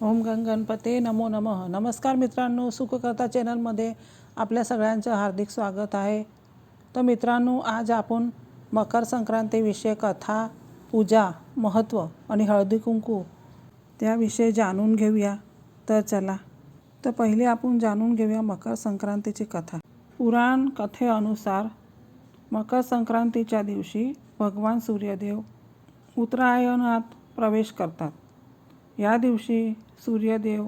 ओम गणपते नमो नमः. नमस्कार मित्रांनो, सुखकर्ता चॅनलमध्ये आपल्या सगळ्यांचं हार्दिक स्वागत आहे. तर मित्रांनो, आज आपण मकर संक्रांतीविषयी कथा, पूजा, महत्त्व आणि हळदी कुंकू त्याविषयी जाणून घेऊया. तर चला, तर पहिले आपण जाणून घेऊया मकर संक्रांतीची कथा. पुराण कथेनुसार मकर संक्रांतीच्या दिवशी भगवान सूर्यदेव उत्तरायणात प्रवेश करतात. या दिवशी सूर्यदेव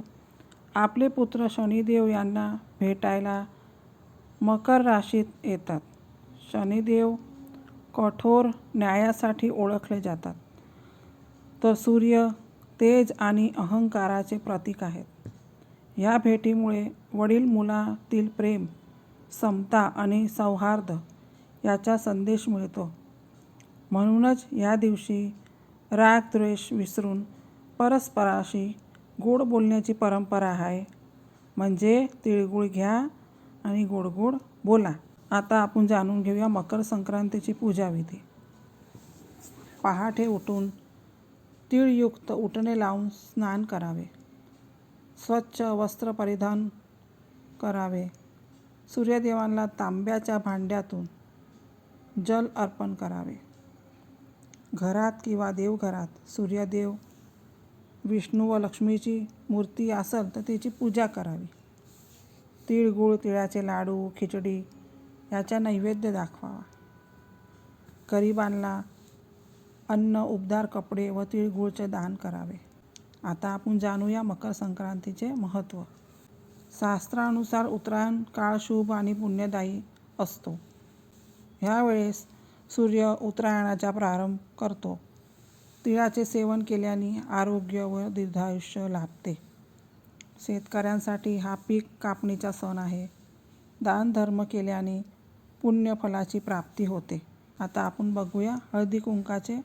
आपले पुत्र शनिदेव यांना भेटायला मकर राशीत येतात. शनिदेव कठोर न्यायासाठी ओळखले जातात, तर सूर्य तेज आणि अहंकाराचे प्रतीक आहेत. या भेटीमुळे वडील मुलातील प्रेम, समता आणि सौहार्द याचा संदेश मिळतो. म्हणूनच या दिवशी राग द्वेष विसरून परस्पराशी गोड बोलण्याची परंपरा आहे. म्हणजे तिळगुळ घ्या आणि गोड गोड बोला. आता आपण जाणून घेऊया मकर संक्रांतीची पूजाविधी. पहाटे उठून तीळयुक्त उटणे लावून स्नान करावे. स्वच्छ वस्त्र परिधान करावे. सूर्यदेवांना तांब्याच्या भांड्यातून जल अर्पण करावे. घरात किंवा देवघरात सूर्यदेव, विष्णू व लक्ष्मीची मूर्ती असेल तर त्याची पूजा करावी. तिळगुळ, तिळाचे लाडू, खिचडी याचा नैवेद्य दाखवावा. गरिबांना अन्न, उबदार कपडे व तिळगुळचे दान करावे. आता आपण जाणूया मकर संक्रांतीचे महत्त्व. शास्त्रानुसार उत्तरायण काळ शुभ आणि पुण्यदायी असतो. ह्यावेळेस सूर्य उत्तरायणाचा प्रारंभ करतो. तिळाचे सेवन केल्याने आरोग्य व दीर्घायुष्य लाभते. शेतकऱ्यांसाठी हा पीक कापणीचा सण आहे. दानधर्म केल्याने पुण्यफलाची प्राप्ती होते. आता आपण बघूया हळदी कुंकाचे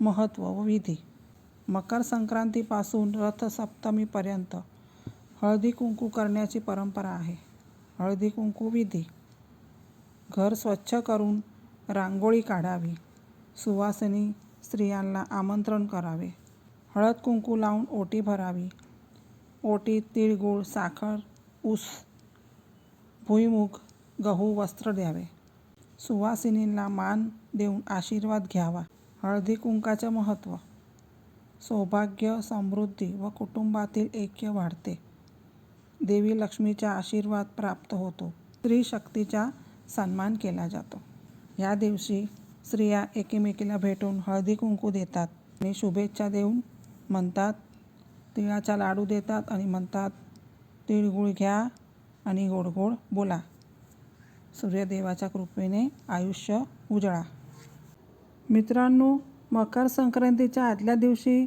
महत्त्व व विधी. मकर संक्रांतीपासून रथसप्तमीपर्यंत हळदी कुंकू करण्याची परंपरा आहे. हळदी कुंकू विधी. घर स्वच्छ करून रांगोळी काढावी. सुवासिनी स्त्रियांना आमंत्रण करावे. हळद कुंकू लावून ओटी भरावी. ओटीत तिळगुळ, साखर, ऊस, भुईमूग, गहू, वस्त्र द्यावे. सुवासिनींना मान देऊन आशीर्वाद घ्यावा. हळदी कुंकाचे महत्त्व. सौभाग्य, समृद्धी व कुटुंबातील ऐक्य वाढते. देवी लक्ष्मीचा आशीर्वाद प्राप्त होतो. स्त्री शक्तीचा सन्मान केला जातो. या दिवशी स्त्रिया एकमेकीला भेटून हळदी कुंकू देतात आणि शुभेच्छा देऊन म्हणतात. तिळाचा लाडू देतात आणि म्हणतात, तिळगुळ घ्या आणि गोड गोड बोला. सूर्यदेवाच्या कृपेने आयुष्य उजळा. मित्रांनो, मकर संक्रांतीच्या आदल्या दिवशी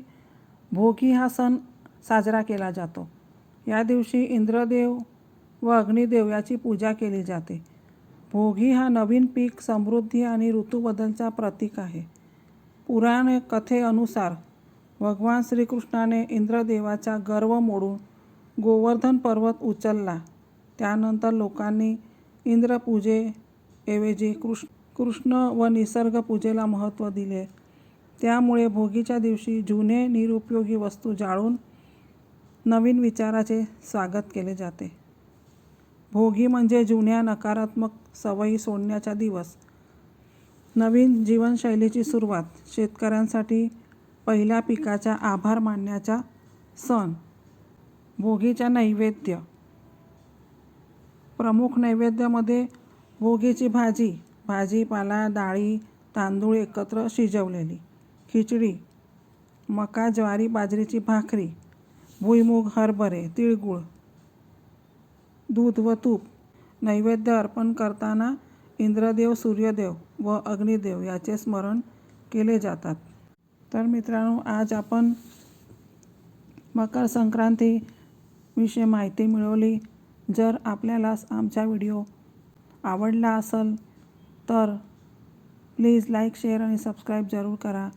भोगी हा सण साजरा केला जातो. या दिवशी इंद्रदेव व अग्निदेव याची पूजा केली जाते. भोगी हा नवीन पीक, समृद्धी आणि ऋतूबदलचा प्रतीक आहे. पुराण कथेनुसार भगवान श्रीकृष्णाने इंद्रदेवाचा गर्व मोडून गोवर्धन पर्वत उचलला. त्यानंतर लोकांनी इंद्रपूजेऐवजी कृष्ण व निसर्ग पूजेला महत्त्व दिले. त्यामुळे भोगीच्या दिवशी जुने निरुपयोगी वस्तू जाळून नवीन विचाराचे स्वागत केले जाते. भोगी म्हणजे जुन्या नकारात्मक सवयी सोडण्याचा दिवस, नवीन जीवनशैलीची सुरुवात. शेतकऱ्यांसाठी पहिल्या पिकाचा आभार मानण्याचा सण. भोगीचा नैवेद्य. प्रमुख नैवेद्यामध्ये भोगीची भाजी, भाजीपाला, डाळी, तांदूळ एकत्र शिजवलेली, खिचडी, मका, ज्वारी, बाजरीची भाकरी, भुईमूग, हरभरे, तिळगुळ, दूध व तूप. नैवेद्य अर्पण करताना इंद्रदेव, सूर्यदेव व अग्निदेव याचे स्मरण केले जातात. तर मित्रांनो, आज आपण मकर संक्रांतीविषयी माहिती मिळवली. जर आपल्याला आमचा व्हिडिओ आवडला असेल तर प्लीज लाईक, शेअर आणि सबस्क्राईब जरूर करा.